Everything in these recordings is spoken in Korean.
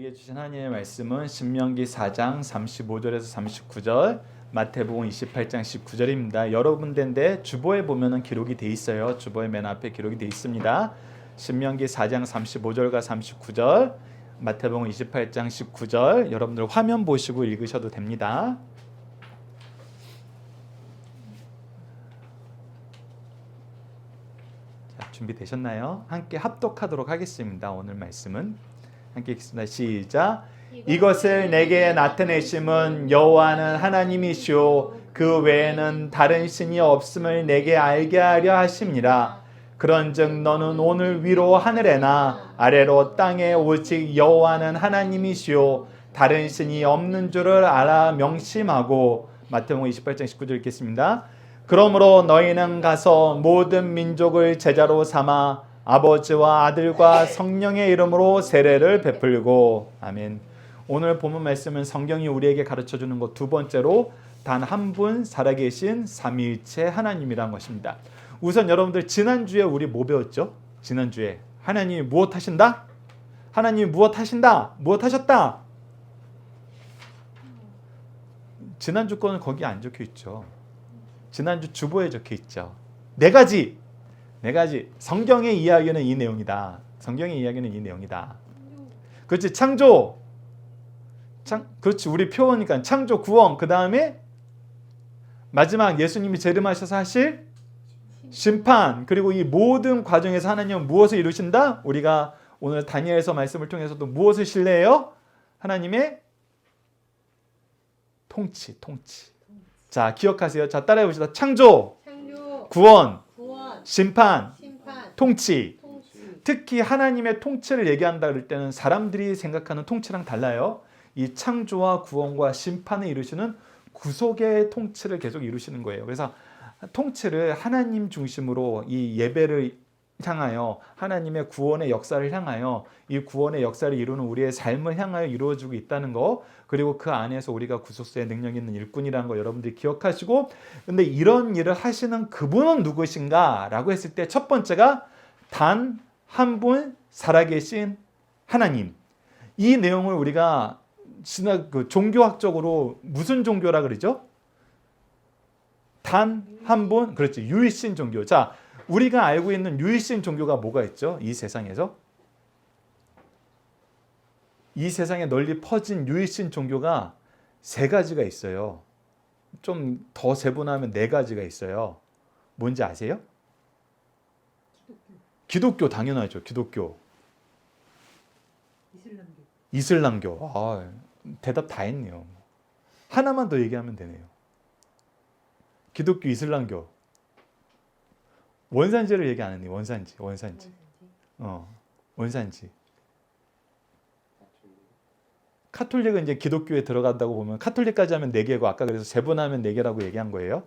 우리에게 주신 하나님의 말씀은 신명기 4장 35절에서 39절, 마태복음 28장 19절입니다. 여러 군데인데 주보에 보면은 기록이 돼 있어요. 주보의 맨 앞에 기록이 돼 있습니다. 신명기 4장 35절과 39절, 마태복음 28장 19절, 여러분들 화면 보시고 읽으셔도 됩니다. 자, 준비되셨나요? 함께 합독하도록 하겠습니다. 오늘 말씀은 함께 읽겠습니다. 시작. 이것을 내게 나타내심은 여호와는 하나님이시오 그 외에는 다른 신이 없음을 내게 알게 하려 하심이라. 그런즉 너는 오늘 위로 하늘에나 아래로 땅에 오직 여호와는 하나님이시오 다른 신이 없는 줄을 알아 명심하고. 마태복음 28장 19절 읽겠습니다. 그러므로 너희는 가서 모든 민족을 제자로 삼아 아버지와 아들과 성령의 이름으로 세례를 베풀고. 아멘. 오늘 본문 말씀은 성경이 우리에게 가르쳐주는 것 두 번째로 단 한 분 살아계신 삼위일체 하나님이란 것입니다. 우선 여러분들 지난주에 우리 뭐 배웠죠? 지난주에 하나님이 무엇 하신다? 하나님이 무엇 하신다? 무엇 하셨다? 지난주 거는 거기 안 적혀 있죠. 지난주 주보에 적혀 있죠. 네 가지. 성경의 이야기는 이 내용이다. 성경의 이야기는 이 내용이다. 그렇지. 창조. 그렇지. 우리 표어니까 창조, 구원. 그 다음에 마지막 예수님이 재림하셔서 하실 심판. 그리고 이 모든 과정에서 하나님은 무엇을 이루신다? 우리가 오늘 다니엘서 말씀을 통해서도 무엇을 신뢰해요? 하나님의 통치. 자, 기억하세요. 자, 따라해 봅시다. 창조, 구원, 심판, 통치. 특히 하나님의 통치를 얘기한다 그럴 때는 사람들이 생각하는 통치랑 달라요. 이 창조와 구원과 심판을 이루시는 구속의 통치를 계속 이루시는 거예요. 그래서 통치를 하나님 중심으로 이 예배를 향하여 하나님의 구원의 역사를 향하여 이 구원의 역사를 이루는 우리의 삶을 향하여 이루어지고 있다는 거, 그리고 그 안에서 우리가 구속사의 능력 있는 일꾼이라는 거 여러분들이 기억하시고, 근데 이런 일을 하시는 그분은 누구신가 라고 했을 때 첫 번째가 단 한 분 살아계신 하나님. 이 내용을 우리가 종교학적으로 무슨 종교라 그러죠? 단 한 분, 그렇지, 유일신 종교. 자, 우리가 알고 있는 유일신 종교가 뭐가 있죠? 이 세상에서? 이 세상에 널리 퍼진 유일신 종교가 세 가지가 있어요. 좀 더 세분화하면 네 가지가 있어요. 뭔지 아세요? 기독교 당연하죠. 기독교. 이슬람교. 아, 대답 다 했네요. 하나만 더 얘기하면 되네요. 기독교, 이슬람교. 원산지를 얘기 안 했니? 원산지. 원산지. 카톨릭은 이제 기독교에 들어간다고 보면 카톨릭까지 하면 4개고 아까 그래서 세분하면 4개라고 얘기한 거예요.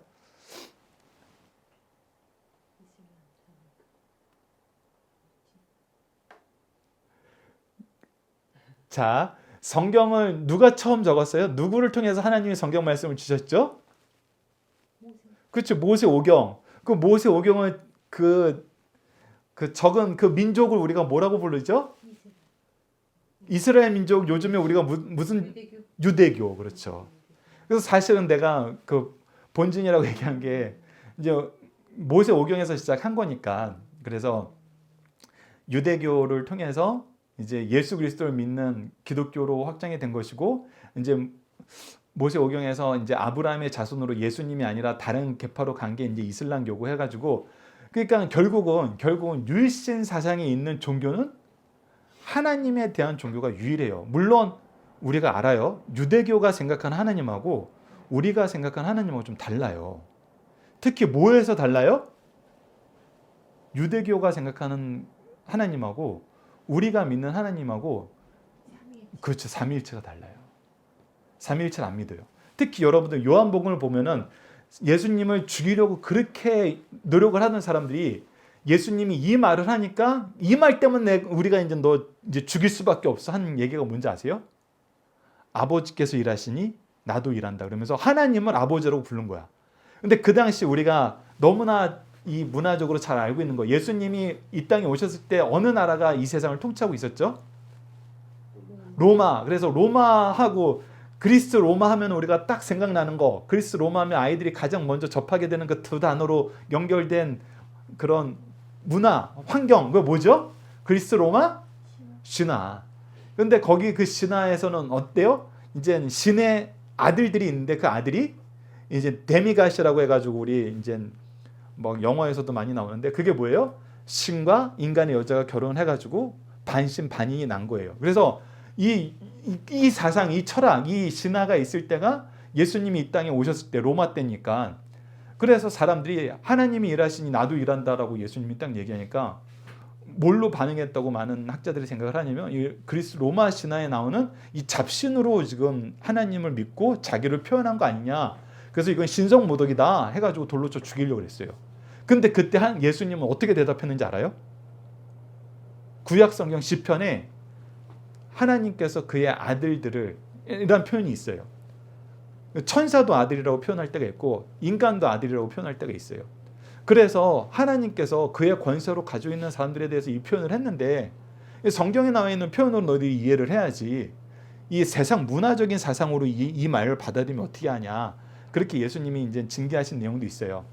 자, 성경을 누가 처음 적었어요? 누구를 통해서 하나님이 성경 말씀을 주셨죠? 그렇죠. 모세오경. 그 모세오경을 그 적은 그 민족을 우리가 뭐라고 부르죠? 이스라엘 민족. 요즘에 우리가 무슨 유대교. 그렇죠. 그래서 사실은 내가 그 본진이라고 얘기한 게 이제 모세오경에서 시작한 거니까. 그래서 유대교를 통해서 이제 예수 그리스도를 믿는 기독교로 확장이 된 것이고, 이제 모세오경에서 이제 아브라함의 자손으로 예수님이 아니라 다른 계파로 간 게 이제 이슬람교고 해가지고, 그러니까 결국은 유일신 사상이 있는 종교는 하나님에 대한 종교가 유일해요. 물론 우리가 알아요. 유대교가 생각하는 하나님하고 우리가 생각하는 하나님하고 좀 달라요. 특히 뭐에서 달라요? 유대교가 생각하는 하나님하고 우리가 믿는 하나님하고, 그렇죠, 삼위일체가 달라요. 삼위일체를 안 믿어요. 특히 여러분들 요한복음을 보면은 예수님을 죽이려고 그렇게 노력을 하는 사람들이 예수님이 이 말을 하니까 이 말 때문에 우리가 이제 너 이제 죽일 수밖에 없어 하는 얘기가 뭔지 아세요? 아버지께서 일하시니 나도 일한다 그러면서 하나님을 아버지라고 부른 거야. 근데 그 당시 우리가 너무나 이 문화적으로 잘 알고 있는 거, 예수님이 이 땅에 오셨을 때 어느 나라가 이 세상을 통치하고 있었죠? 로마. 그래서 로마하고 그리스 로마 하면 우리가 딱 생각나는 거, 그리스 로마 하면 아이들이 가장 먼저 접하게 되는 그 두 단어로 연결된 그런 문화, 환경, 그거 뭐죠? 그리스 로마 신화. 근데 거기 그 신화에서는 어때요? 이제 신의 아들들이 있는데 그 아들이 이제 데미갓이라고 해가지고 우리 이제 뭐 영화에서도 많이 나오는데 그게 뭐예요? 신과 인간의 여자가 결혼해가지고 반신 반인이 난 거예요. 그래서 이 사상, 이 철학, 이 신화가 있을 때가 예수님이 이 땅에 오셨을 때 로마 때니까. 그래서 사람들이 하나님이 일하시니 나도 일한다라고 예수님이 딱 얘기하니까 뭘로 반응했다고 많은 학자들이 생각을 하냐면 이 그리스 로마 신화에 나오는 이 잡신으로 지금 하나님을 믿고 자기를 표현한 거 아니냐. 그래서 이건 신성모독이다 해가지고 돌로 쳐 죽이려고 그랬어요. 근데 그때 예수님은 어떻게 대답했는지 알아요? 구약 성경 시편에 하나님께서 그의 아들들을 이런 표현이 있어요. 천사도 아들이라고 표현할 때가 있고 인간도 아들이라고 표현할 때가 있어요. 그래서 하나님께서 그의 권세로 가지고 있는 사람들에 대해서 이 표현을 했는데 성경에 나와 있는 표현으로 너희들이 이해를 해야지 이 세상 문화적인 사상으로 이 말을 받아들이면 어떻게 하냐. 그렇게 예수님이 이제 징계하신 내용도 있어요.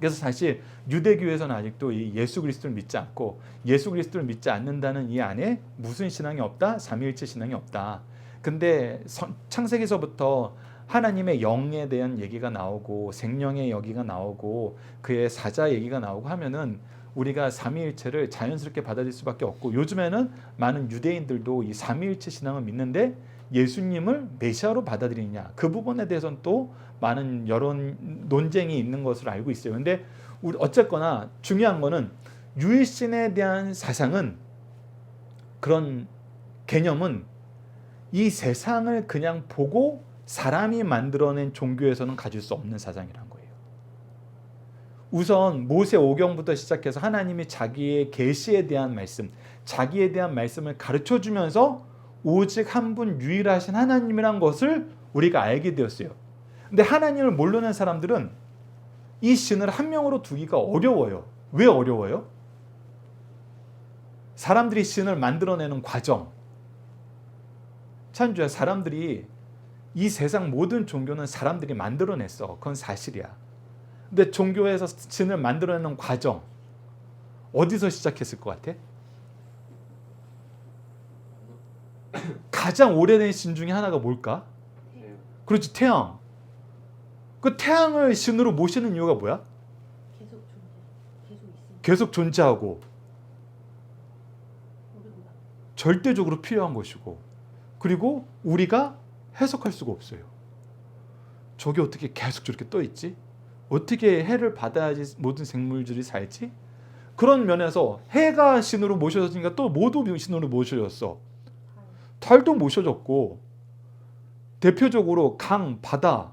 그래서 사실 유대교에서는 아직도 이 예수 그리스도를 믿지 않고 예수 그리스도를 믿지 않는다는 이 안에 무슨 신앙이 없다? 삼위일체 신앙이 없다. 근데 창세기서부터 하나님의 영에 대한 얘기가 나오고 생명의 얘기가 나오고 그의 사자 얘기가 나오고 하면은 우리가 삼위일체를 자연스럽게 받아들일 수밖에 없고 요즘에는 많은 유대인들도 이 삼위일체 신앙을 믿는데 예수님을 메시아로 받아들이냐 그 부분에 대해서는 또 많은 여러 논쟁이 있는 것으로 알고 있어요. 근데 어쨌거나 중요한 거는 유일신에 대한 사상은 그런 개념은 이 세상을 그냥 보고 사람이 만들어낸 종교에서는 가질 수 없는 사상이란 거예요. 우선 모세 오경부터 시작해서 하나님이 자기의 계시에 대한 말씀, 자기에 대한 말씀을 가르쳐주면서 오직 한 분 유일하신 하나님이란 것을 우리가 알게 되었어요. 근데 하나님을 모르는 사람들은 이 신을 한 명으로 두기가 어려워요. 왜 어려워요? 사람들이 신을 만들어내는 과정. 찬주야, 사람들이 이 세상 모든 종교는 사람들이 만들어냈어. 그건 사실이야. 근데 종교에서 신을 만들어내는 과정 어디서 시작했을 것 같아? 가장 오래된 신 중에 하나가 뭘까? 그렇지, 태양. 그 태양을 신으로 모시는 이유가 뭐야? 계속 존재하고 절대적으로 필요한 것이고 그리고 우리가 해석할 수가 없어요. 저게 어떻게 계속 저렇게 떠 있지? 어떻게 해를 받아야지 모든 생물들이 살지? 그런 면에서 해가 신으로 모셔졌으니까 또 모두 신으로 모셔졌어. 달도 모셔졌고 대표적으로 강, 바다,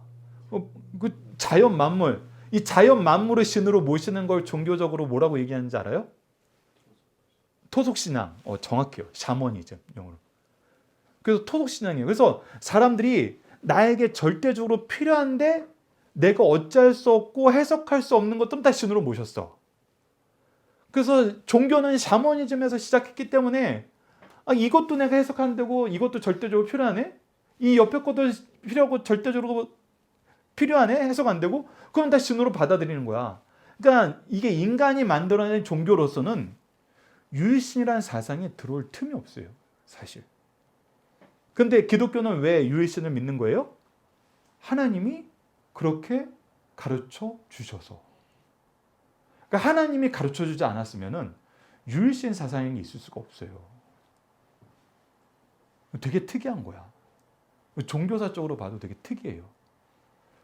그 자연 만물, 이 자연 만물을 신으로 모시는 걸 종교적으로 뭐라고 얘기하는지 알아요? 토속신앙. 정확해요. 샤머니즘 영어로. 그래서 토속신앙이에요. 그래서 사람들이 나에게 절대적으로 필요한데 내가 어찌할 수 없고 해석할 수 없는 것들은 다 신으로 모셨어. 그래서 종교는 샤머니즘에서 시작했기 때문에 이것도 내가 해석 안 되고 이것도 절대적으로 필요하네? 이 옆에 것도 필요하고 절대적으로 필요하네? 해석 안 되고? 그럼 다 신으로 받아들이는 거야. 그러니까 이게 인간이 만들어낸 종교로서는 유일신이라는 사상이 들어올 틈이 없어요. 사실. 근데 기독교는 왜 유일신을 믿는 거예요? 하나님이 그렇게 가르쳐 주셔서. 그러니까 하나님이 가르쳐 주지 않았으면 유일신 사상이 있을 수가 없어요. 되게 특이한 거야. 종교사적으로 봐도 되게 특이해요.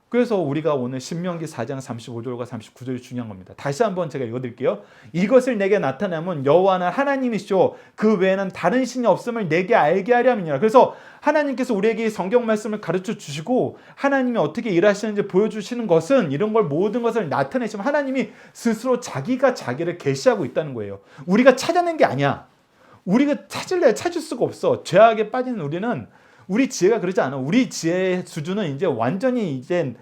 그래서 우리가 오늘 신명기 4장 35절과 39절이 중요한 겁니다. 다시 한번 제가 읽어드릴게요. 이것을 내게 나타내면 여호와는 하나님이시오. 그 외에는 다른 신이 없음을 내게 알게 하려 함이니라. 그래서 하나님께서 우리에게 성경 말씀을 가르쳐 주시고 하나님이 어떻게 일하시는지 보여주시는 것은 이런 걸 모든 것을 나타내시면 하나님이 스스로 자기가 자기를 계시하고 있다는 거예요. 우리가 찾아낸 게 아니야. 우리가 찾을 수가 없어. 죄악에 빠진 우리는 우리 지혜가 그러지 않아. 우리 지혜의 수준은 이제 완전히 이제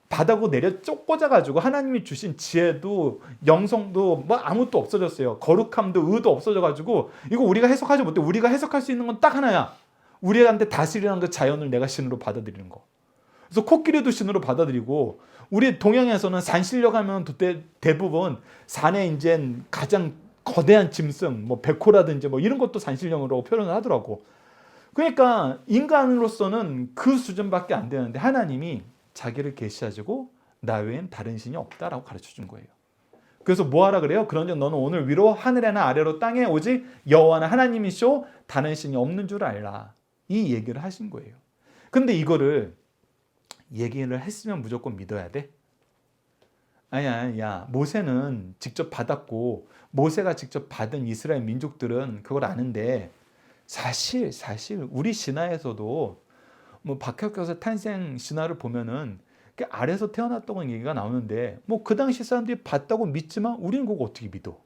바닥으로 내려 꽂아가지고 하나님이 주신 지혜도 영성도 뭐 아무것도 없어졌어요. 거룩함도 의도 없어져가지고 이거 우리가 해석하지 못해. 우리가 해석할 수 있는 건 딱 하나야. 우리한테 다스리는 그 자연을 내가 신으로 받아들이는 거. 그래서 코끼리도 신으로 받아들이고, 우리 동양에서는 산 실려가면 대부분 산에 이제 가장 거대한 짐승, 뭐 백호라든지 뭐 이런 것도 산신령으로 표현을 하더라고. 그러니까 인간으로서는 그 수준밖에 안 되는데 하나님이 자기를 계시하시고 나 외엔 다른 신이 없다라고 가르쳐 준 거예요. 그래서 뭐 하라 그래요? 그런즉 너는 오늘 위로 하늘에나 아래로 땅에 오직 여호와는 하나님이시오 다른 신이 없는 줄 알라. 이 얘기를 하신 거예요. 근데 이거를 얘기를 했으면 무조건 믿어야 돼? 아니야, 야, 모세는 직접 받았고 모세가 직접 받은 이스라엘 민족들은 그걸 아는데 사실 우리 신화에서도 뭐 박혁교사 탄생 신화를 보면은 아래에서 태어났다고 얘기가 나오는데 뭐 그 당시 사람들이 봤다고 믿지만 우리는 그거 어떻게 믿어?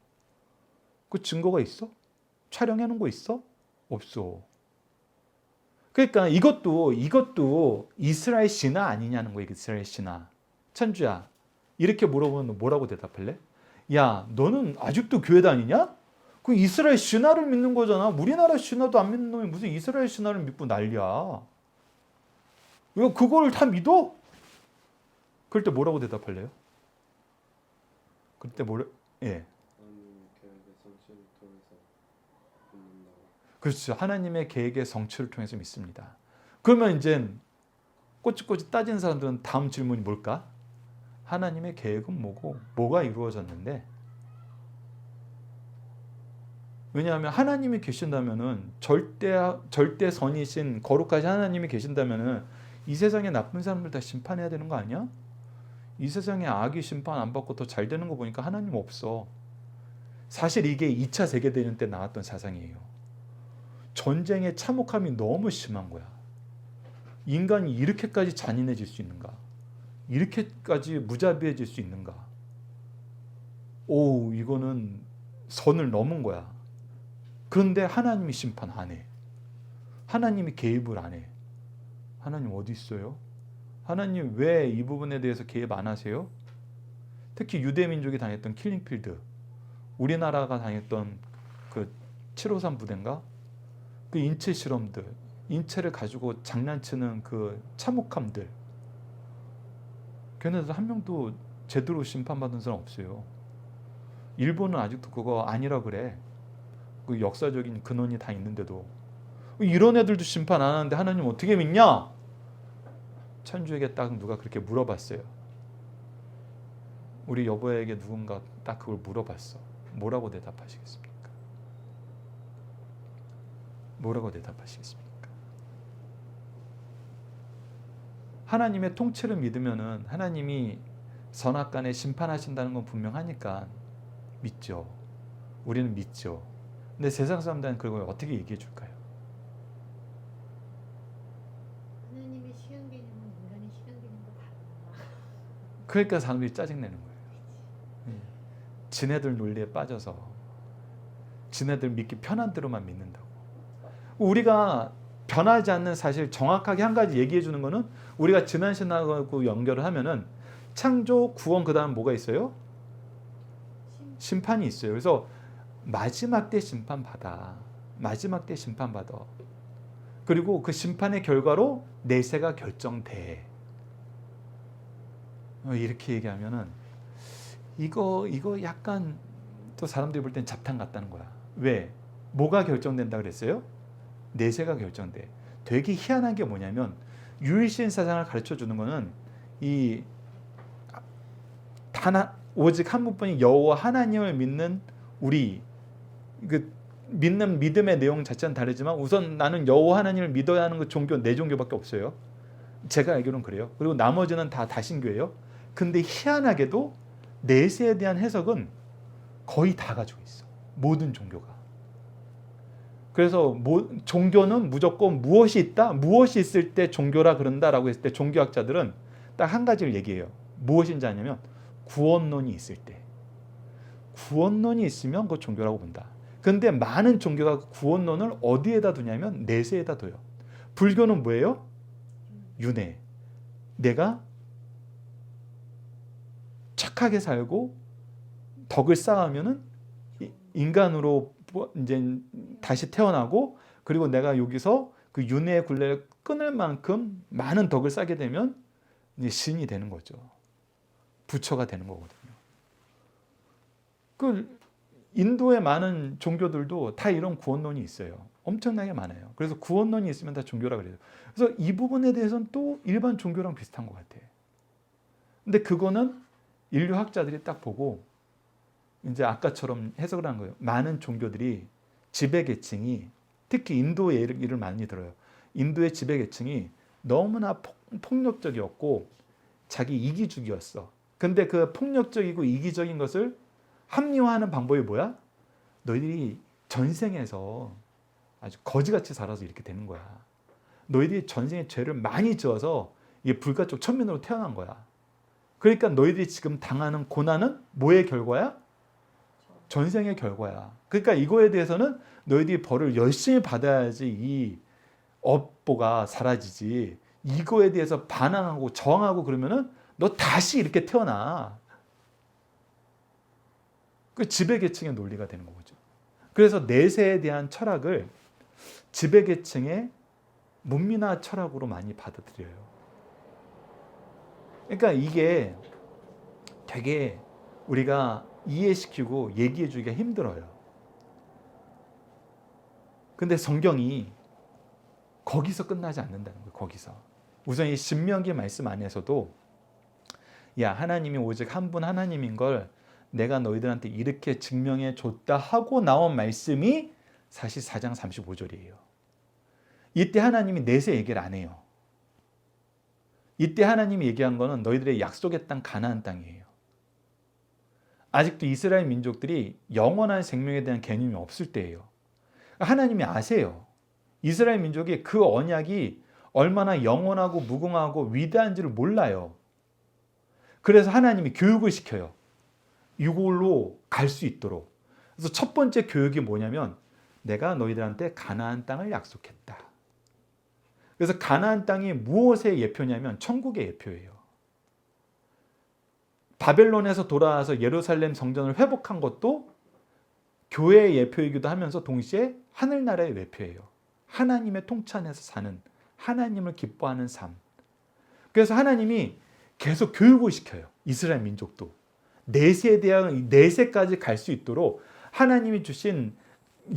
그 증거가 있어? 촬영해 놓은 거 있어? 없어. 그러니까 이것도 이스라엘 신화 아니냐는 거예요. 이스라엘 신화. 천주야, 이렇게 물어보면 뭐라고 대답할래? 야, 너는 아직도 교회 다니냐? 그 이스라엘 신화를 믿는 거잖아. 우리나라 신화도 안 믿는 놈이 무슨 이스라엘 신화를 믿고 난리야. 왜 그걸 다 믿어? 그럴 때 뭐라고 대답할래요? 그럴 때 예. 그렇죠. 하나님의 계획의 성취를 통해서 믿습니다. 그러면 이제 꼬치꼬치 따지는 사람들은 다음 질문이 뭘까? 하나님의 계획은 뭐고 뭐가 이루어졌는데? 왜냐하면 하나님이 계신다면은 절대 선이신 거룩하신 하나님이 계신다면은 이 세상에 나쁜 사람들 다 심판해야 되는 거 아니야? 이 세상에 악이 심판 안 받고 더 잘 되는 거 보니까 하나님 없어. 사실 이게 2차 세계대전 때 나왔던 사상이에요. 전쟁의 참혹함이 너무 심한 거야. 인간이 이렇게까지 잔인해질 수 있는가? 이렇게까지 무자비해질 수 있는가? 오, 이거는 선을 넘은 거야. 그런데 하나님이 심판 안 해. 하나님이 개입을 안 해. 하나님 어디 있어요? 하나님 왜 이 부분에 대해서 개입 안 하세요? 특히 유대민족이 다녔던 킬링필드, 우리나라가 다녔던 그 753 부대인가? 그 인체 실험들, 인체를 가지고 장난치는 그 참혹함들, 걔네들 한 명도 제대로 심판받은 사람 없어요. 일본은 아직도 그거 아니라 그래. 그 역사적인 근원이 다 있는데도 이런 애들도 심판 안 하는데 하나님 어떻게 믿냐? 천주에게 딱 누가 그렇게 물어봤어요. 우리 여보에게 누군가 딱 그걸 물어봤어. 뭐라고 대답하시겠습니까? 뭐라고 대답하시겠습니까? 하나님의 통치를 믿으면은 하나님이 선악간에 심판하신다는 건 분명하니까 믿죠. 우리는 믿죠. 근데 세상 사람들은 그걸 어떻게 얘기해 줄까요? 하나님의 시간 개념은 인간의 시간 개념과 다르구나. 그러니까 사람들이 짜증내는 거예요. 지네들 논리에 빠져서 지네들 믿기 편한 대로만 믿는다고. 우리가 변하지 않는 사실 정확하게 한 가지 얘기해 주는 거는 우리가 지난 신학하고 연결을 하면은 창조, 구원, 그 다음 뭐가 있어요? 심판이 있어요. 그래서 마지막 때 심판받아. 마지막 때 심판받아. 그리고 그 심판의 결과로 내세가 결정돼. 이렇게 얘기하면은 이거 약간 또 사람들이 볼 땐 잡탕 같다는 거야. 왜? 뭐가 결정된다 그랬어요? 내세가 결정돼. 되게 희한한 게 뭐냐면 유일신 사상을 가르쳐 주는 거는 이 오직 한 분뿐인 여호와 하나님을 믿는 우리 그 믿는 믿음의 내용 자체는 다르지만 우선 나는 여호와 하나님을 믿어야 하는 그 종교 네 종교밖에 없어요. 제가 알기로는 그래요. 그리고 나머지는 다 다신교예요. 근데 희한하게도 내세에 대한 해석은 거의 다 가지고 있어. 모든 종교가. 그래서 종교는 무조건 무엇이 있다? 무엇이 있을 때 종교라 그런다라고 했을 때 종교학자들은 딱 한 가지를 얘기해요. 무엇인지 아냐면 구원론이 있을 때. 구원론이 있으면 그거 종교라고 본다. 근데 많은 종교가 구원론을 어디에다 두냐면 내세에다 둬요. 불교는 뭐예요? 윤회. 내가 착하게 살고 덕을 쌓으면은 인간으로 이제 다시 태어나고 그리고 내가 여기서 그 윤회의 굴레를 끊을 만큼 많은 덕을 쌓게 되면 이제 신이 되는 거죠. 부처가 되는 거거든요. 그 인도의 많은 종교들도 다 이런 구원론이 있어요. 엄청나게 많아요. 그래서 구원론이 있으면 다 종교라 그래요. 그래서 이 부분에 대해서는 또 일반 종교랑 비슷한 것 같아. 근데 그거는 인류학자들이 딱 보고 이제 아까처럼 해석을 한 거예요. 많은 종교들이 지배계층이 특히 인도의 예를 많이 들어요. 인도의 지배계층이 너무나 폭력적이었고 자기 이기주의였어. 근데 그 폭력적이고 이기적인 것을 합리화하는 방법이 뭐야? 너희들이 전생에서 아주 거지같이 살아서 이렇게 되는 거야. 너희들이 전생에 죄를 많이 지어서 이게 불가촉 천민으로 태어난 거야. 그러니까 너희들이 지금 당하는 고난은 뭐의 결과야? 전생의 결과야. 그러니까 이거에 대해서는 너희들이 벌을 열심히 받아야지 이 업보가 사라지지. 이거에 대해서 반항하고 저항하고 그러면은 너 다시 이렇게 태어나. 그 지배계층의 논리가 되는 거죠. 그래서 내세에 대한 철학을 지배계층의 문민화 철학으로 많이 받아들여요. 그러니까 이게 되게 우리가 이해시키고 얘기해주기가 힘들어요. 근데 성경이 거기서 끝나지 않는다는 거예요. 거기서. 우선 이 신명기 말씀 안에서도 야, 하나님이 오직 한 분 하나님인 걸 내가 너희들한테 이렇게 증명해 줬다 하고 나온 말씀이 사실 4장 35절이에요. 이때 하나님이 내세 얘기를 안 해요. 이때 하나님이 얘기한 거는 너희들의 약속의 땅 가나안 땅이에요. 아직도 이스라엘 민족들이 영원한 생명에 대한 개념이 없을 때예요. 하나님이 아세요. 이스라엘 민족이 그 언약이 얼마나 영원하고 무궁하고 위대한지를 몰라요. 그래서 하나님이 교육을 시켜요. 이걸로 갈 수 있도록. 그래서 첫 번째 교육이 뭐냐면 내가 너희들한테 가나안 땅을 약속했다. 그래서 가나안 땅이 무엇의 예표냐면 천국의 예표예요. 바벨론에서 돌아와서 예루살렘 성전을 회복한 것도 교회의 예표이기도 하면서 동시에 하늘나라의 예표예요. 하나님의 통치 안에서 사는, 하나님을 기뻐하는 삶. 그래서 하나님이 계속 교육을 시켜요. 이스라엘 민족도. 내세에 대한 내세까지 갈 수 있도록 하나님이 주신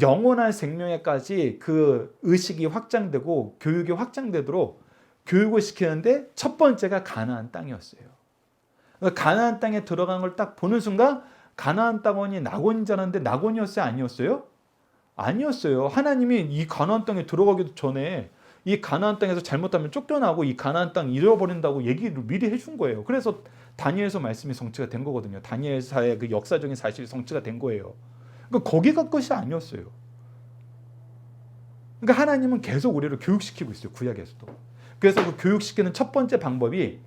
영원한 생명에까지 그 의식이 확장되고 교육이 확장되도록 교육을 시키는데 첫 번째가 가나안 땅이었어요. 가나안 땅에 들어간 걸 딱 보는 순간 가나안 땅이 낙원인 줄 알았는데 낙원이었어요? 아니었어요? 아니었어요. 하나님이 이 가나안 땅에 들어가기도 전에 이 가나안 땅에서 잘못하면 쫓겨나고 이 가나안 땅 잃어버린다고 얘기를 미리 해준 거예요. 그래서 다니엘서 말씀이 성취가 된 거거든요. 다니엘사의 그 역사적인 사실이 성취가 된 거예요. 그러니까 거기가 끝이 아니었어요. 그러니까 하나님은 계속 우리를 교육시키고 있어요. 구약에서도. 그래서 그 교육시키는 첫 번째 방법이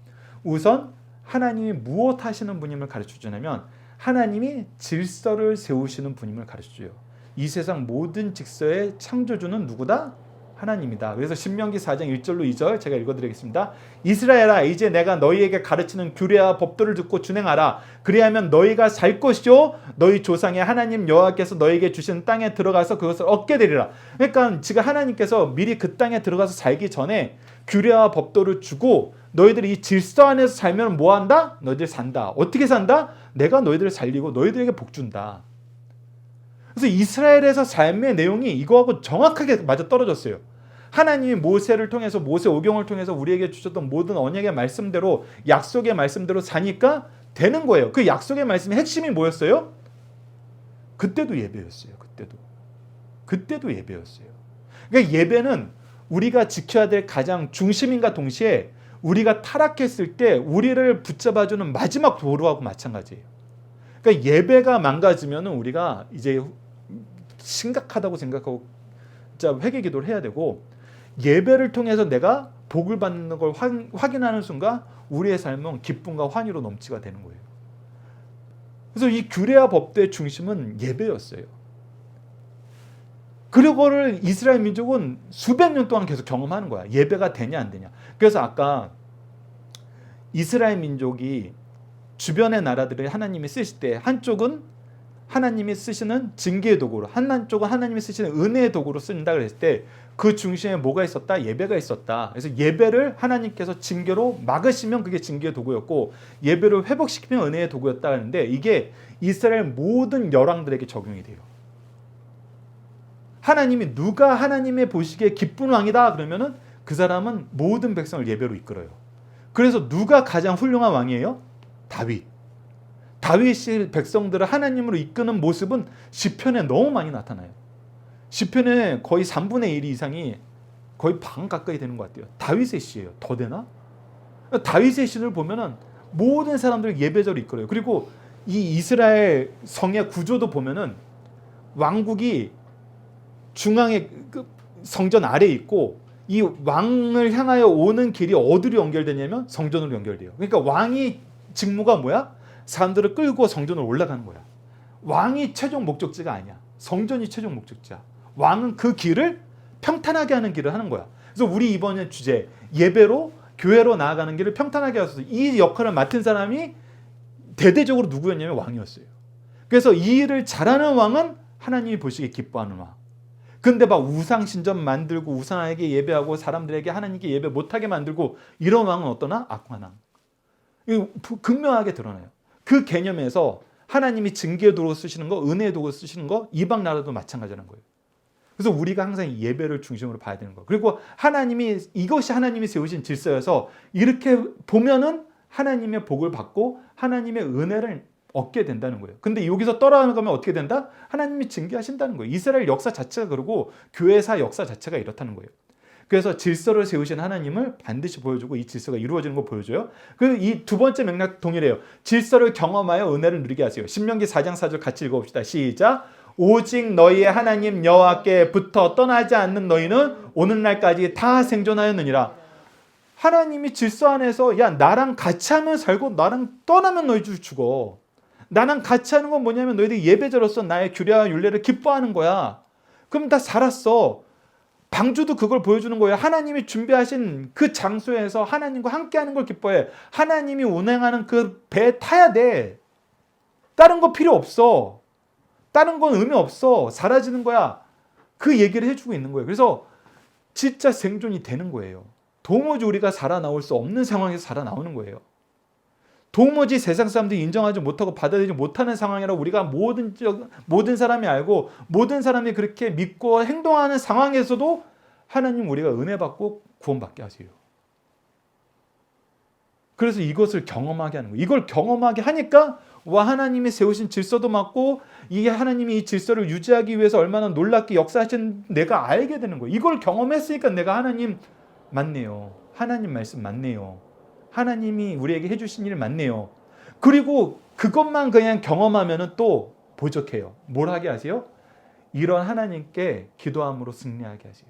우선 하나님이 무엇 하시는 분임을 가르쳐주냐면 하나님이 질서를 세우시는 분임을 가르쳐줘요. 이 세상 모든 직서의 창조주는 누구다? 하나님이다. 그래서 신명기 4장 1절로 2절 제가 읽어드리겠습니다. 이스라엘아, 이제 내가 너희에게 가르치는 규례와 법도를 듣고 준행하라. 그리하면 너희가 살 것이요 너희 조상의 하나님 여호와께서 너희에게 주신 땅에 들어가서 그것을 얻게 되리라. 그러니까 지금 하나님께서 미리 그 땅에 들어가서 살기 전에 규례와 법도를 주고 너희들이 이 질서 안에서 살면 뭐 한다? 너희들 산다. 어떻게 산다? 내가 너희들을 살리고 너희들에게 복 준다. 그래서 이스라엘에서 삶의 내용이 이거하고 정확하게 맞아떨어졌어요. 하나님이 모세를 통해서 모세 오경을 통해서 우리에게 주셨던 모든 언약의 말씀대로 약속의 말씀대로 사니까 되는 거예요. 그 약속의 말씀의 핵심이 뭐였어요? 그때도 예배였어요. 그때도 예배였어요. 그러니까 예배는 우리가 지켜야 될 가장 중심인가 동시에 우리가 타락했을 때 우리를 붙잡아주는 마지막 도로하고 마찬가지예요. 그러니까 예배가 망가지면 우리가 이제 심각하다고 생각하고 진짜 회개 기도를 해야 되고 예배를 통해서 내가 복을 받는 걸 확인하는 순간 우리의 삶은 기쁨과 환희로 넘치가 되는 거예요. 그래서 이 규례와 법도의 중심은 예배였어요. 그거를 이스라엘 민족은 수백 년 동안 계속 경험하는 거야. 예배가 되냐 안 되냐. 그래서 아까 이스라엘 민족이 주변의 나라들을 하나님이 쓰실 때 한쪽은 하나님이 쓰시는 징계의 도구로, 한쪽은 하나님이 쓰시는 은혜의 도구로 쓴다 그랬을 때 그 중심에 뭐가 있었다? 예배가 있었다. 그래서 예배를 하나님께서 징계로 막으시면 그게 징계의 도구였고, 예배를 회복시키면 은혜의 도구였다 하는데, 이게 이스라엘 모든 열왕들에게 적용이 돼요. 하나님이 누가 하나님의 보시기에 기쁜 왕이다 그러면은 그 사람은 모든 백성을 예배로 이끌어요. 그래서 누가 가장 훌륭한 왕이에요? 다윗. 다윗이 백성들을 하나님으로 이끄는 모습은 시편에 너무 많이 나타나요. 시편의 거의 3분의 1 이상이 거의 반 가까이 되는 것 같아요. 다윗의 시예요. 더 되나? 다윗의 시를 보면은 모든 사람들을 예배자로 이끌어요. 그리고 이 이스라엘 성의 구조도 보면은 왕국이 중앙에 그 성전 아래에 있고, 이 왕을 향하여 오는 길이 어디로 연결되냐면 성전으로 연결돼요. 그러니까 왕이 직무가 뭐야? 사람들을 끌고 성전으로 올라가는 거야. 왕이 최종 목적지가 아니야. 성전이 최종 목적지야. 왕은 그 길을 평탄하게 하는 길을 하는 거야. 그래서 우리 이번에 주제 예배로 교회로 나아가는 길을 평탄하게 하소서, 이 역할을 맡은 사람이 대대적으로 누구였냐면 왕이었어요. 그래서 이 일을 잘하는 왕은 하나님이 보시기에 기뻐하는 왕. 근데 막 우상 신전 만들고 우상에게 예배하고 사람들에게 하나님께 예배 못하게 만들고 이런 왕은 어떠나? 악한 왕. 이거 극명하게 드러나요. 그 개념에서 하나님이 징계의 도구로 쓰시는 거, 은혜의 도구로 쓰시는 거, 이방 나라도 마찬가지라는 거예요. 그래서 우리가 항상 예배를 중심으로 봐야 되는 거. 그리고 이것이 하나님이 세우신 질서여서 이렇게 보면은 하나님의 복을 받고 하나님의 은혜를 얻게 된다는 거예요. 근데 여기서 떠나가면 어떻게 된다? 하나님이 징계하신다는 거예요. 이스라엘 역사 자체가 그러고 교회사 역사 자체가 이렇다는 거예요. 그래서 질서를 세우신 하나님을 반드시 보여주고 이 질서가 이루어지는 거 보여줘요. 그리고 이 두 번째 맥락 동일해요. 질서를 경험하여 은혜를 누리게 하세요. 신명기 4장 4절 같이 읽어봅시다. 시작. 오직 너희의 하나님 여호와께부터 떠나지 않는 너희는 오늘날까지 다 생존하였느니라. 하나님이 질서 안에서 야 나랑 같이 하면 살고 나랑 떠나면 너희 죽어. 나랑 같이 하는 건 뭐냐면 너희들이 예배자로서 나의 규례와 율례를 기뻐하는 거야. 그럼 다 살았어. 방주도 그걸 보여주는 거예요. 하나님이 준비하신 그 장소에서 하나님과 함께하는 걸 기뻐해. 하나님이 운행하는 그 배에 타야 돼. 다른 거 필요 없어. 다른 건 의미 없어. 사라지는 거야. 그 얘기를 해주고 있는 거예요. 그래서 진짜 생존이 되는 거예요. 도무지 우리가 살아나올 수 없는 상황에서 살아나오는 거예요. 도무지 세상 사람들이 인정하지 못하고 받아들이지 못하는 상황이라 우리가 모든 사람이 알고 모든 사람이 그렇게 믿고 행동하는 상황에서도 하나님 우리가 은혜 받고 구원받게 하세요. 그래서 이것을 경험하게 하는 거예요. 이걸 경험하게 하니까 와 하나님이 세우신 질서도 맞고 이게 하나님이 이 질서를 유지하기 위해서 얼마나 놀랍게 역사하신 내가 알게 되는 거예요. 이걸 경험했으니까 내가 하나님 맞네요. 하나님 말씀 맞네요. 하나님이 우리에게 해주신 일 맞네요. 그리고 그것만 그냥 경험하면 또 부족해요. 뭘 하게 하세요? 이런 하나님께 기도함으로 승리하게 하세요.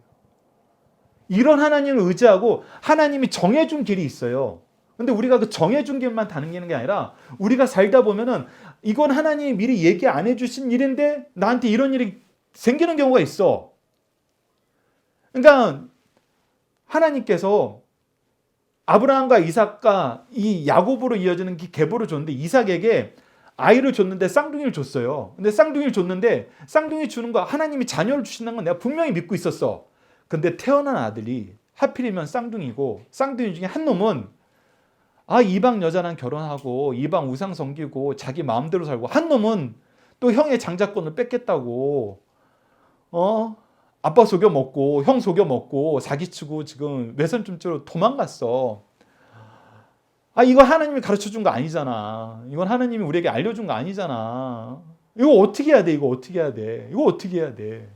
이런 하나님을 의지하고 하나님이 정해준 길이 있어요. 근데 우리가 그 정해준 길만 다니는 게 아니라 우리가 살다 보면은 이건 하나님이 미리 얘기 안 해주신 일인데 나한테 이런 일이 생기는 경우가 있어. 그러니까 하나님께서 아브라함과 이삭과 이 야곱으로 이어지는 계보를 줬는데 이삭에게 아이를 줬는데 쌍둥이를 줬어요. 근데 쌍둥이를 줬는데 쌍둥이 주는 거 하나님이 자녀를 주신다는 건 내가 분명히 믿고 있었어. 근데 태어난 아들이 하필이면 쌍둥이고 쌍둥이 중에 한 놈은 이방 여자랑 결혼하고 이방 우상 섬기고 자기 마음대로 살고 한 놈은 또 형의 장자권을 뺏겠다고 아빠 속여 먹고 형 속여 먹고 사기치고 지금 외선춤죄로 도망갔어. 이거 하나님이 가르쳐준 거 아니잖아. 이건 하나님이 우리에게 알려준 거 아니잖아. 이거 어떻게 해야 돼? 이거 어떻게 해야 돼? 이거 어떻게 해야 돼?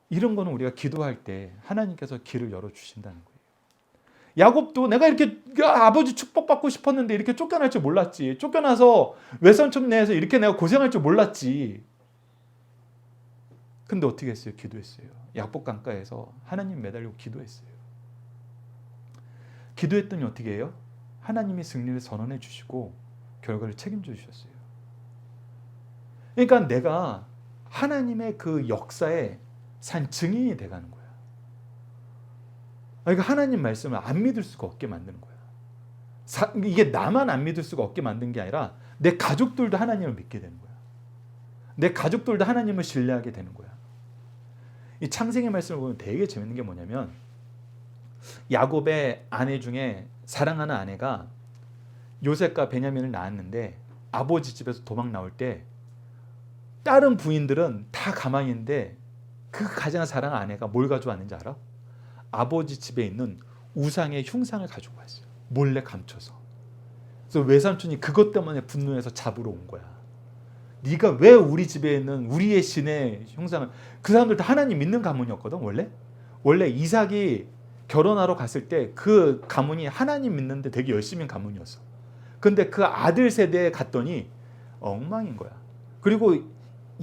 이런 거는 우리가 기도할 때 하나님께서 길을 열어주신다는 거예요. 야곱도 내가 이렇게 아버지 축복받고 싶었는데 이렇게 쫓겨날 줄 몰랐지. 쫓겨나서 외선촌 내에서 이렇게 내가 고생할 줄 몰랐지. 근데 어떻게 했어요? 기도했어요. 약복 강가에서 하나님 매달리고 기도했어요. 기도했더니 어떻게 해요? 하나님이 승리를 선언해 주시고 결과를 책임져 주셨어요. 그러니까 내가 하나님의 그 역사에 산 증인이 돼가는 거야. 그러니까 하나님 말씀을 안 믿을 수가 없게 만드는 거야. 이게 나만 안 믿을 수가 없게 만든 게 아니라 내 가족들도 하나님을 믿게 되는 거야. 내 가족들도 하나님을 신뢰하게 되는 거야. 이 창세기 말씀을 보면 되게 재밌는 게 뭐냐면 야곱의 아내 중에 사랑하는 아내가 요셉과 베냐민을 낳았는데 아버지 집에서 도망 나올 때 다른 부인들은 다 가만히 있는데 그 가장 사랑하는 아내가 뭘 가져왔는지 알아? 아버지 집에 있는 우상의 흉상을 가지고 왔어요. 몰래 감춰서. 그래서 외삼촌이 그것 때문에 분노해서 잡으러 온 거야. 네가 왜 우리 집에 있는 우리의 신의 흉상을, 그 사람들 다 하나님 믿는 가문이었거든. 원래 이삭이 결혼하러 갔을 때 그 가문이 하나님 믿는데 되게 열심인 가문이었어. 근데 그 아들 세대에 갔더니 엉망인 거야. 그리고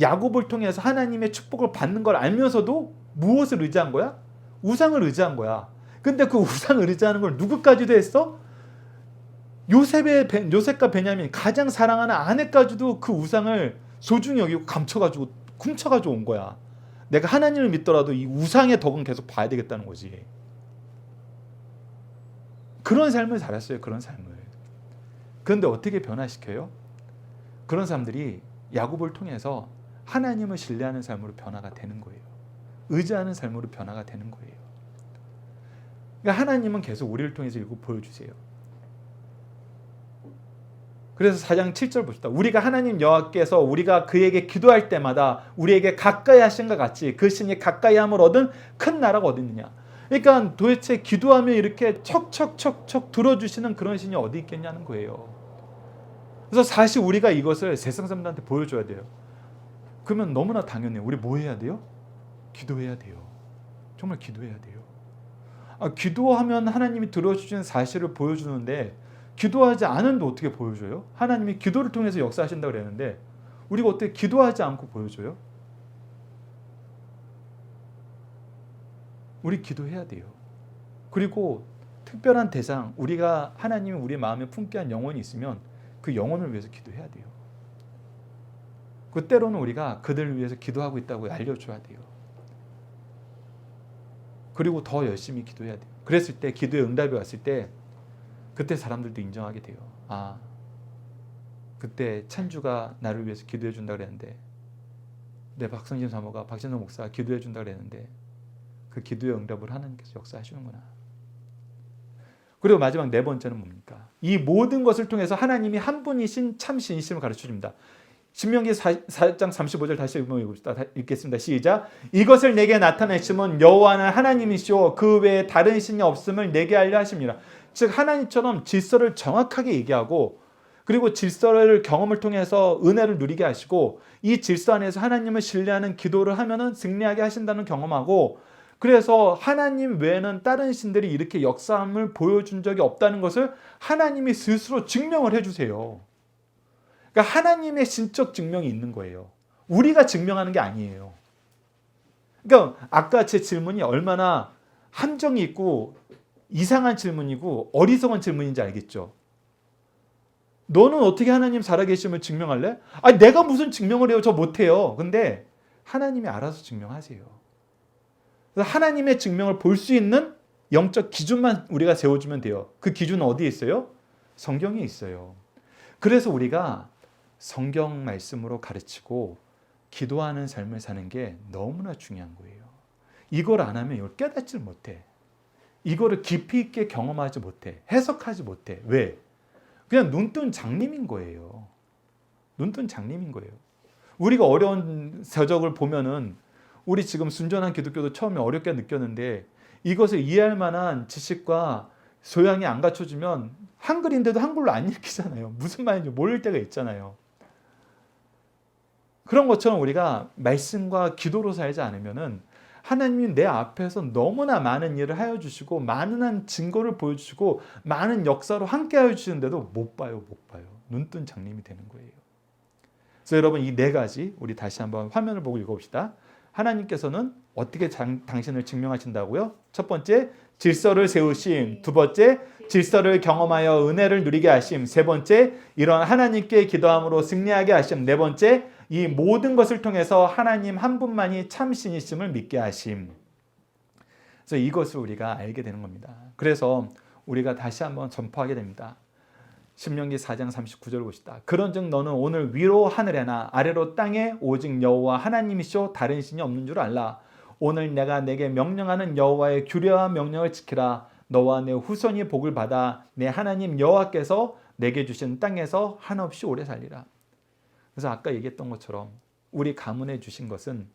야곱을 통해서 하나님의 축복을 받는 걸 알면서도 무엇을 의지한 거야? 우상을 의지한 거야. 근데 그 우상을 의지하는 걸 누구까지도 했어? 요셉과 베냐민 가장 사랑하는 아내까지도 그 우상을 소중히 여기고 감춰가지고 훔쳐가지고 온 거야. 내가 하나님을 믿더라도 이 우상의 덕은 계속 봐야 되겠다는 거지. 그런 삶을 살았어요. 그런 삶을. 그런데 어떻게 변화시켜요? 그런 사람들이 야곱을 통해서 하나님을 신뢰하는 삶으로 변화가 되는 거예요. 의지하는 삶으로 변화가 되는 거예요. 그러니까 하나님은 계속 우리를 통해서 이거 보여주세요. 그래서 4장 7절 봅시다. 우리가 하나님 여호와께서 우리가 그에게 기도할 때마다 우리에게 가까이 하신 것 같이 그 신이 가까이 함을 얻은 큰 나라가 어디 있느냐. 그러니까 도대체 기도하면 이렇게 척척척척 들어주시는 그런 신이 어디 있겠냐는 거예요. 그래서 사실 우리가 이것을 세상 사람들한테 보여줘야 돼요. 그러면 너무나 당연해요. 우리 뭐 해야 돼요? 기도해야 돼요. 정말 기도해야 돼요. 기도하면 하나님이 들어주시는 사실을 보여주는데 기도하지 않은데 어떻게 보여줘요? 하나님이 기도를 통해서 역사하신다고 그랬는데 우리가 어떻게 기도하지 않고 보여줘요? 우리 기도해야 돼요. 그리고 특별한 대상, 우리가 하나님이 우리 마음에 품게 한 영혼이 있으면 그 영혼을 위해서 기도해야 돼요. 그 때로는 우리가 그들을 위해서 기도하고 있다고 알려줘야 돼요. 그리고 더 열심히 기도해야 돼요. 그랬을 때 기도의 응답이 왔을 때 그때 사람들도 인정하게 돼요. 그때 찬주가 나를 위해서 기도해 준다 그랬는데 내 박성진 사모가 박진성 목사가 기도해 준다 그랬는데 그 기도의 응답을 하나님께서 역사하시는구나. 그리고 마지막 네 번째는 뭡니까? 이 모든 것을 통해서 하나님이 한 분이신 참 신이심을 가르쳐줍니다. 신명기 4장 35절 다시 읽겠습니다. 시작. 이것을 내게 나타내심은 여호와는 하나님이시오 그 외에 다른 신이 없음을 내게 알려 하십니다. 즉 하나님처럼 질서를 정확하게 얘기하고 그리고 질서를 경험을 통해서 은혜를 누리게 하시고 이 질서 안에서 하나님을 신뢰하는 기도를 하면은 승리하게 하신다는 경험하고 그래서 하나님 외에는 다른 신들이 이렇게 역사함을 보여준 적이 없다는 것을 하나님이 스스로 증명을 해주세요. 그러니까 하나님의 신적 증명이 있는 거예요. 우리가 증명하는 게 아니에요. 그러니까 아까 제 질문이 얼마나 함정이 있고 이상한 질문이고 어리석은 질문인지 알겠죠? 너는 어떻게 하나님 살아계심을 증명할래? 내가 무슨 증명을 해요? 저 못해요. 근데 하나님이 알아서 증명하세요. 그래서 하나님의 증명을 볼 수 있는 영적 기준만 우리가 세워주면 돼요. 그 기준은 어디에 있어요? 성경에 있어요. 그래서 우리가 성경 말씀으로 가르치고 기도하는 삶을 사는 게 너무나 중요한 거예요. 이걸 안 하면 이걸 깨닫지 못해. 이거를 깊이 있게 경험하지 못해. 해석하지 못해. 왜? 그냥 눈뜬 장님인 거예요. 눈뜬 장님인 거예요. 우리가 어려운 서적을 보면은 우리 지금 순전한 기독교도 처음에 어렵게 느꼈는데 이것을 이해할 만한 지식과 소양이 안 갖춰지면 한글인데도 한글로 안 읽히잖아요. 무슨 말인지 모를 때가 있잖아요. 그런 것처럼 우리가 말씀과 기도로 살지 않으면은 하나님이 내 앞에서 너무나 많은 일을 하여 주시고 많은 증거를 보여주시고 많은 역사로 함께 하여 주시는데도 못 봐요. 눈뜬 장님이 되는 거예요. 그래서 여러분 이 네 가지 우리 다시 한번 화면을 보고 읽어봅시다. 하나님께서는 어떻게 당신을 증명하신다고요? 첫 번째, 질서를 세우심. 두 번째, 질서를 경험하여 은혜를 누리게 하심. 세 번째, 이런 하나님께 기도함으로 승리하게 하심. 네 번째, 이 모든 것을 통해서 하나님 한 분만이 참 신이심을 믿게 하심. 그래서 이것을 우리가 알게 되는 겁니다. 그래서 우리가 다시 한번 전파하게 됩니다. 신명기 4장 39절 보시다. 그런즉 너는 오늘 위로 하늘에나 아래로 땅에 오직 여호와 하나님이시오 다른 신이 없는 줄 알라. 오늘 내가 내게 명령하는 여호와의 규례와 명령을 지키라. 너와 내 후손이 복을 받아 내 하나님 여호와께서 내게 주신 땅에서 한없이 오래 살리라. 그래서 아까 얘기했던 것처럼 우리 가문에 주신 것은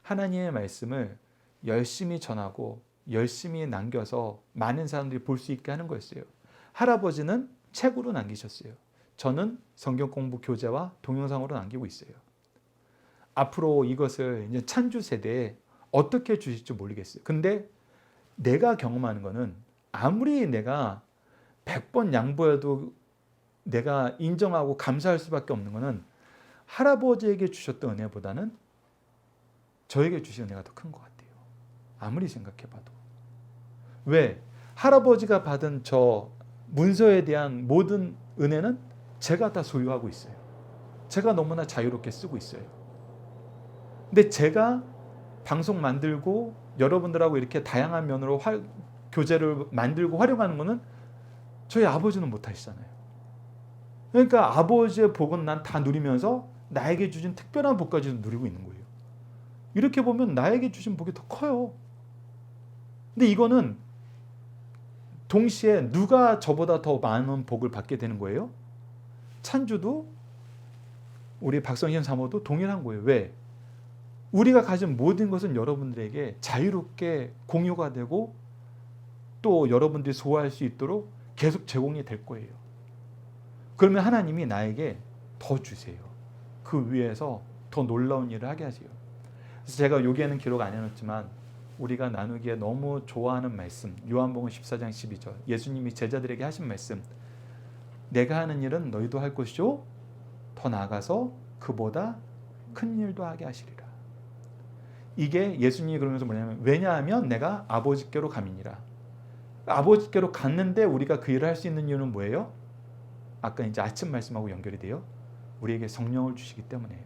하나님의 말씀을 열심히 전하고 열심히 남겨서 많은 사람들이 볼 수 있게 하는 거였어요. 할아버지는 책으로 남기셨어요. 저는 성경 공부 교재와 동영상으로 남기고 있어요. 앞으로 이것을 이제 찬주 세대에 어떻게 주실지 모르겠어요. 근데 내가 경험하는 거는 아무리 내가 100번 양보해도 내가 인정하고 감사할 수밖에 없는 거는 할아버지에게 주셨던 은혜보다는 저에게 주신 은혜가 더 큰 것 같아요. 아무리 생각해봐도. 왜? 할아버지가 받은 저 문서에 대한 모든 은혜는 제가 다 소유하고 있어요. 제가 너무나 자유롭게 쓰고 있어요. 근데 제가 방송 만들고 여러분들하고 이렇게 다양한 면으로 교재를 만들고 활용하는 거는 저희 아버지는 못 하시잖아요. 그러니까 아버지의 복은 난 다 누리면서 나에게 주신 특별한 복까지도 누리고 있는 거예요. 이렇게 보면 나에게 주신 복이 더 커요. 근데 이거는 동시에 누가 저보다 더 많은 복을 받게 되는 거예요? 찬주도 우리 박성현 사모도 동일한 거예요. 왜? 우리가 가진 모든 것은 여러분들에게 자유롭게 공유가 되고 또 여러분들이 소화할 수 있도록 계속 제공이 될 거예요. 그러면 하나님이 나에게 더 주세요. 그 위에서 더 놀라운 일을 하게 하세요. 그래서 제가 여기에는 기록 안 해놨지만 우리가 나누기에 너무 좋아하는 말씀, 요한복음 14장 12절, 예수님이 제자들에게 하신 말씀, 내가 하는 일은 너희도 할 것이요 더 나아가서 그보다 큰 일도 하게 하시리라. 이게 예수님이 그러면서 뭐냐면, 왜냐하면 내가 아버지께로 감이니라. 아버지께로 갔는데 우리가 그 일을 할 수 있는 이유는 뭐예요? 아까 이제 아침 말씀하고 연결이 돼요. 우리에게 성령을 주시기 때문에,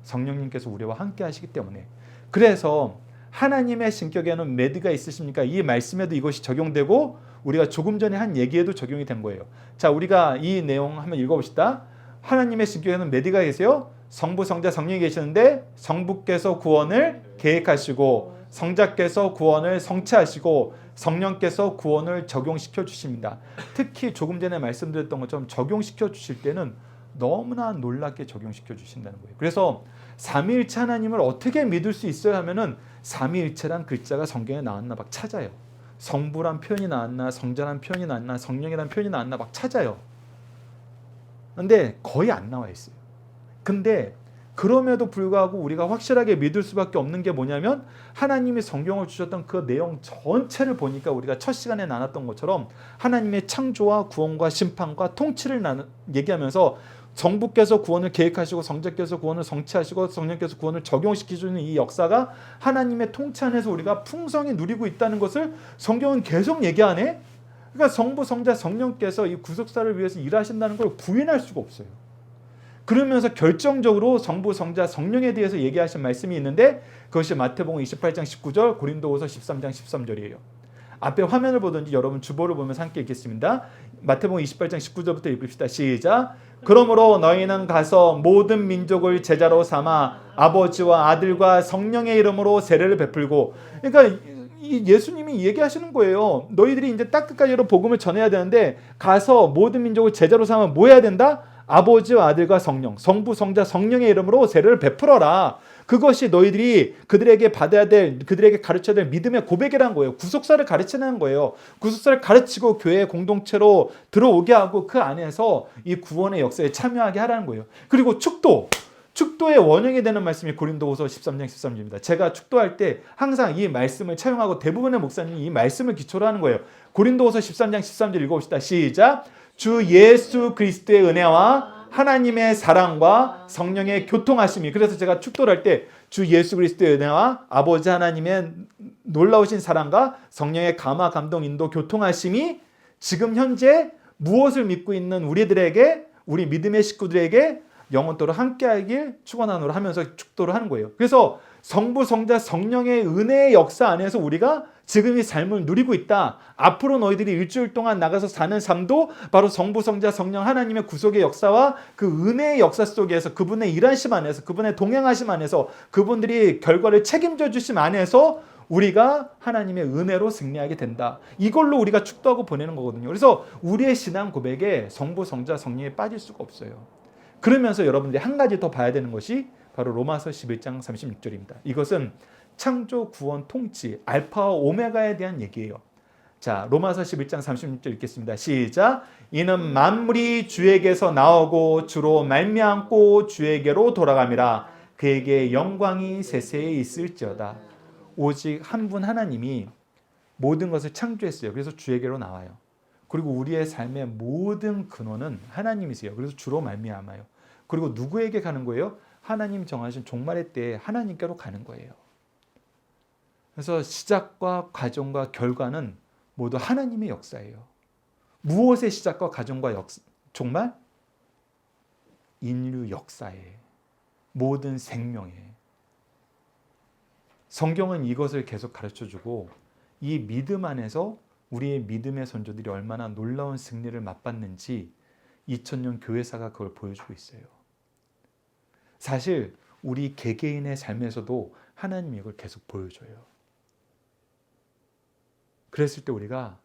성령님께서 우리와 함께 하시기 때문에. 그래서 하나님의 신격에는 매드가 있으십니까? 이 말씀에도 이것이 적용되고 우리가 조금 전에 한 얘기에도 적용이 된 거예요. 자, 우리가 이 내용 한번 읽어봅시다. 하나님의 신격에는 매드가 계세요. 성부, 성자, 성령이 계시는데 성부께서 구원을 계획하시고 성자께서 구원을 성취하시고 성령께서 구원을 적용시켜 주십니다. 특히 조금 전에 말씀드렸던 것처럼 적용시켜 주실 때는 너무나 놀랍게 적용시켜 주신다는 거예요. 그래서 삼위일체 하나님을 어떻게 믿을 수 있어요 하면은 삼위일체란 글자가 성경에 나왔나 막 찾아요. 성부란 표현이 나왔나, 성자란 표현이 나왔나, 성령이란 표현이 나왔나 막 찾아요. 근데 거의 안 나와 있어요. 근데 그럼에도 불구하고 우리가 확실하게 믿을 수밖에 없는 게 뭐냐면, 하나님이 성경을 주셨던 그 내용 전체를 보니까 우리가 첫 시간에 나눴던 것처럼 하나님의 창조와 구원과 심판과 통치를 얘기하면서 성부께서 구원을 계획하시고 성자께서 구원을 성취하시고 성령께서 구원을 적용시키시는 이 역사가 하나님의 통치 안에서 우리가 풍성히 누리고 있다는 것을 성경은 계속 얘기하네. 그러니까 성부, 성자, 성령께서 이 구속사를 위해서 일하신다는 걸 부인할 수가 없어요. 그러면서 결정적으로 성부, 성자, 성령에 대해서 얘기하신 말씀이 있는데, 그것이 마태복음 28장 19절, 고린도후서 13장 13절이에요. 앞에 화면을 보든지 여러분 주보를 보면서 함께 읽겠습니다. 마태복음 28장 19절부터 읽읍시다. 시작. 그러므로 너희는 가서 모든 민족을 제자로 삼아 아버지와 아들과 성령의 이름으로 세례를 베풀고. 그러니까 예수님이 얘기하시는 거예요. 너희들이 이제 딱 끝까지 복음을 전해야 되는데, 가서 모든 민족을 제자로 삼아 뭐 해야 된다? 아버지와 아들과 성령, 성부, 성자, 성령의 이름으로 세례를 베풀어라. 그것이 너희들이 그들에게 받아야 될, 그들에게 가르쳐야 될 믿음의 고백이라는 거예요. 구속사를 가르치는 거예요. 구속사를 가르치고 교회 공동체로 들어오게 하고 그 안에서 이 구원의 역사에 참여하게 하라는 거예요. 그리고 축도의 원형이 되는 말씀이 고린도후서 13장 13절입니다. 제가 축도할 때 항상 이 말씀을 차용하고 대부분의 목사님이 이 말씀을 기초로 하는 거예요. 고린도후서 13장 13절 읽어봅시다. 시작. 주 예수 그리스도의 은혜와 하나님의 사랑과 성령의 교통하심이. 그래서 제가 축도를 할 때 주 예수 그리스도의 은혜와 아버지 하나님의 놀라우신 사랑과 성령의 감화, 감동, 인도, 교통하심이 지금 현재 무엇을 믿고 있는 우리들에게, 우리 믿음의 식구들에게 영원토록 함께하길 축원하노라 하면서 축도를 하는 거예요. 그래서 성부, 성자, 성령의 은혜의 역사 안에서 우리가 지금 이 삶을 누리고 있다. 앞으로 너희들이 일주일 동안 나가서 사는 삶도 바로 성부, 성자, 성령 하나님의 구속의 역사와 그 은혜의 역사 속에서 그분의 일하심 안에서 그분의 동행하심 안에서 그분들이 결과를 책임져 주심 안에서 우리가 하나님의 은혜로 승리하게 된다. 이걸로 우리가 축도하고 보내는 거거든요. 그래서 우리의 신앙 고백에 성부, 성자, 성령이 빠질 수가 없어요. 그러면서 여러분들이 한 가지 더 봐야 되는 것이 바로 로마서 11장 36절입니다. 이것은 창조, 구원, 통치, 알파와 오메가에 대한 얘기예요. 자, 로마서 11장 36절 읽겠습니다. 시작. 이는 만물이 주에게서 나오고 주로 말미암고 주에게로 돌아감이라. 그에게 영광이 세세히 있을지어다. 오직 한 분 하나님이 모든 것을 창조했어요. 그래서 주에게로 나와요. 그리고 우리의 삶의 모든 근원은 하나님이세요. 그래서 주로 말미암아요. 그리고 누구에게 가는 거예요? 하나님 정하신 종말의 때에 하나님께로 가는 거예요. 그래서 시작과 과정과 결과는 모두 하나님의 역사예요. 무엇의 시작과 과정과 종말? 인류 역사에, 모든 생명에. 성경은 이것을 계속 가르쳐주고 이 믿음 안에서 우리의 믿음의 선조들이 얼마나 놀라운 승리를 맛봤는지 2000년 교회사가 그걸 보여주고 있어요. 사실 우리 개개인의 삶에서도 하나님이 이걸 계속 보여줘요. 그랬을 때 우리가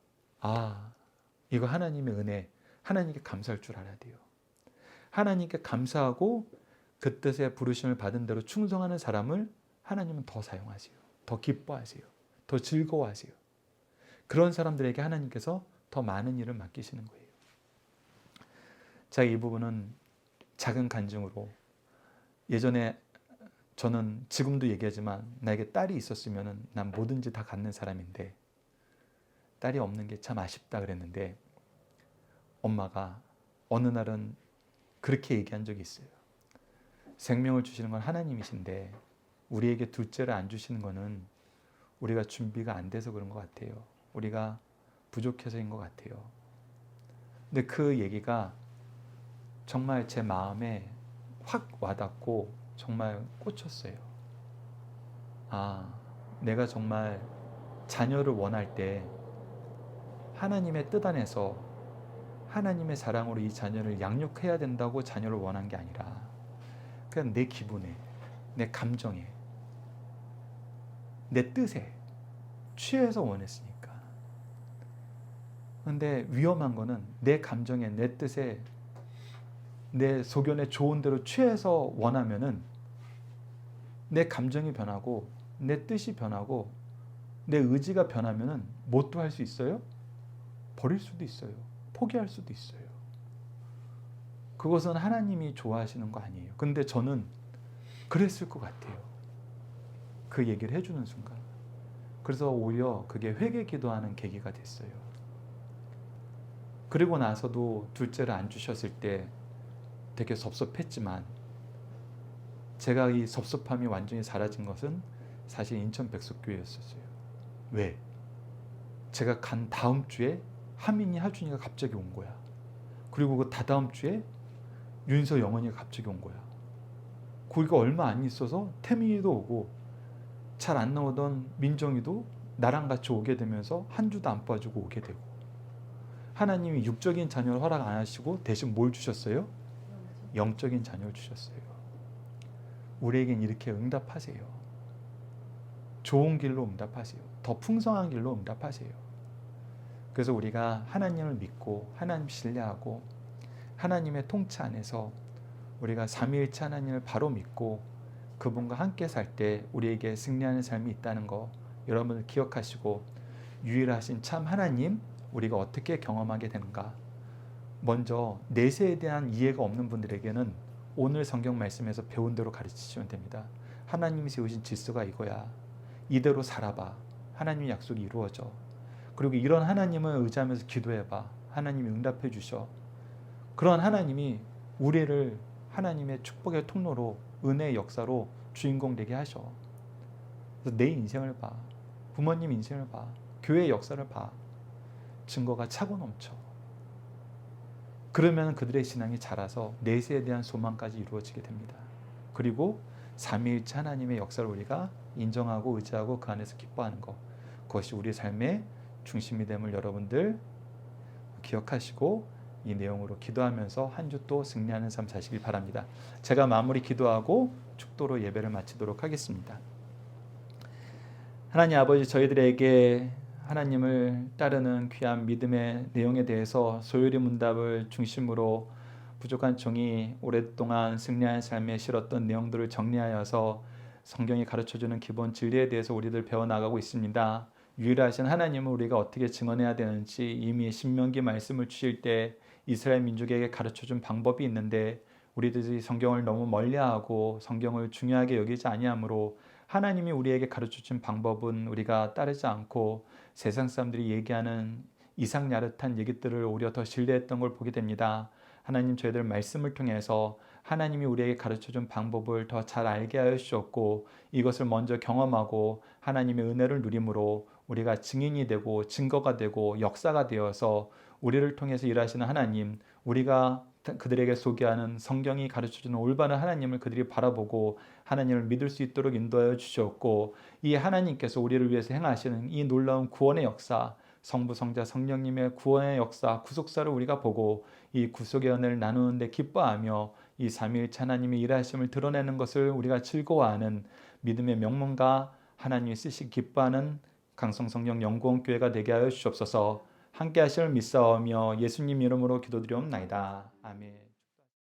이거 하나님의 은혜, 하나님께 감사할 줄 알아야 돼요. 하나님께 감사하고 그 뜻의 부르심을 받은 대로 충성하는 사람을 하나님은 더 사용하세요. 더 기뻐하세요. 더 즐거워하세요. 그런 사람들에게 하나님께서 더 많은 일을 맡기시는 거예요. 자, 이 부분은 작은 간증으로 예전에 저는 지금도 얘기하지만 나에게 딸이 있었으면 난 뭐든지 다 갖는 사람인데 딸이 없는 게 참 아쉽다 그랬는데 엄마가 어느 날은 그렇게 얘기한 적이 있어요. 생명을 주시는 건 하나님이신데 우리에게 둘째를 안 주시는 거는 우리가 준비가 안 돼서 그런 것 같아요. 우리가 부족해서인 것 같아요. 근데 그 얘기가 정말 제 마음에 확 와닿고 정말 꽂혔어요. 내가 정말 자녀를 원할 때 하나님의 뜻 안에서 하나님의 사랑으로 이 자녀를 양육해야 된다고 자녀를 원한 게 아니라 그냥 내 기분에, 내 감정에, 내 뜻에 취해서 원했으니까. 그런데 위험한 거는 내 감정에, 내 뜻에, 내 소견에 좋은 대로 취해서 원하면은 내 감정이 변하고 내 뜻이 변하고 내 의지가 변하면은 뭣도 할 수 있어요? 버릴 수도 있어요. 포기할 수도 있어요. 그것은 하나님이 좋아하시는 거 아니에요. 근데 저는 그랬을 것 같아요. 그 얘기를 해주는 순간. 그래서 오히려 그게 회개 기도하는 계기가 됐어요. 그리고 나서도 둘째를 안 주셨을 때 되게 섭섭했지만 제가 이 섭섭함이 완전히 사라진 것은 사실 인천 백석교회였었어요. 왜? 제가 간 다음 주에 하민이 하준이가 갑자기 온 거야. 그리고 그 다다음 주에 윤서 영원이가 갑자기 온 거야. 거기가 얼마 안 있어서 태민이도 오고 잘 안 나오던 민정이도 나랑 같이 오게 되면서 한 주도 안 빠지고 오게 되고 하나님이 육적인 자녀를 허락 안 하시고 대신 뭘 주셨어요? 영적인 자녀를 주셨어요. 우리에겐 이렇게 응답하세요. 좋은 길로 응답하세요. 더 풍성한 길로 응답하세요. 그래서 우리가 하나님을 믿고 하나님 신뢰하고 하나님의 통치 안에서 우리가 삼위일체 하나님을 바로 믿고 그분과 함께 살 때 우리에게 승리하는 삶이 있다는 거 여러분들 기억하시고 유일하신 참 하나님 우리가 어떻게 경험하게 되는가. 먼저 내세에 대한 이해가 없는 분들에게는 오늘 성경 말씀에서 배운 대로 가르치시면 됩니다. 하나님이 세우신 질서가 이거야. 이대로 살아봐. 하나님의 약속이 이루어져. 그리고 이런 하나님을 의지하면서 기도해봐. 하나님이 응답해 주셔. 그런 하나님이 우리를 하나님의 축복의 통로로 은혜의 역사로 주인공 되게 하셔. 그래서 내 인생을 봐. 부모님 인생을 봐. 교회의 역사를 봐. 증거가 차고 넘쳐. 그러면 그들의 신앙이 자라서 내세에 대한 소망까지 이루어지게 됩니다. 그리고 삼위일체 하나님의 역사를 우리가 인정하고 의지하고 그 안에서 기뻐하는 것. 그것이 우리 삶의 중심이 됨을 여러분들 기억하시고 이 내용으로 기도하면서 한 주 또 승리하는 삶 사시길 바랍니다. 제가 마무리 기도하고 축도로 예배를 마치도록 하겠습니다. 하나님 아버지, 저희들에게 하나님을 따르는 귀한 믿음의 내용에 대해서 소요리 문답을 중심으로 부족한 종이 오랫동안 승리한 삶에 실었던 내용들을 정리하여서 성경이 가르쳐주는 기본 진리에 대해서 우리들 배워나가고 있습니다. 유일하신 하나님을 우리가 어떻게 증언해야 되는지 이미 신명기 말씀을 주실 때 이스라엘 민족에게 가르쳐준 방법이 있는데 우리들이 성경을 너무 멀리하고 성경을 중요하게 여기지 아니하므로 하나님이 우리에게 가르쳐준 방법은 우리가 따르지 않고 세상 사람들이 얘기하는 이상야릇한 얘기들을 오히려 더 신뢰했던 걸 보게 됩니다. 하나님, 저희들 말씀을 통해서 하나님이 우리에게 가르쳐준 방법을 더 잘 알게 하여 주셨고 이것을 먼저 경험하고 하나님의 은혜를 누림으로 우리가 증인이 되고 증거가 되고 역사가 되어서 우리를 통해서 일하시는 하나님, 우리가 그들에게 소개하는 성경이 가르쳐주는 올바른 하나님을 그들이 바라보고 하나님을 믿을 수 있도록 인도하여 주셨고 이 하나님께서 우리를 위해서 행하시는 이 놀라운 구원의 역사, 성부, 성자, 성령님의 구원의 역사, 구속사를 우리가 보고 이 구속의 은혜를 나누는데 기뻐하며 이 삼위일체 하나님의 일하심을 드러내는 것을 우리가 즐거워하는 믿음의 명문가 하나님이 쓰시 기뻐하는 강성성령 연구원교회가 되게 하여 주시옵소서. 함께 하심을 믿사오며 예수님 이름으로 기도드리옵나이다. 아멘.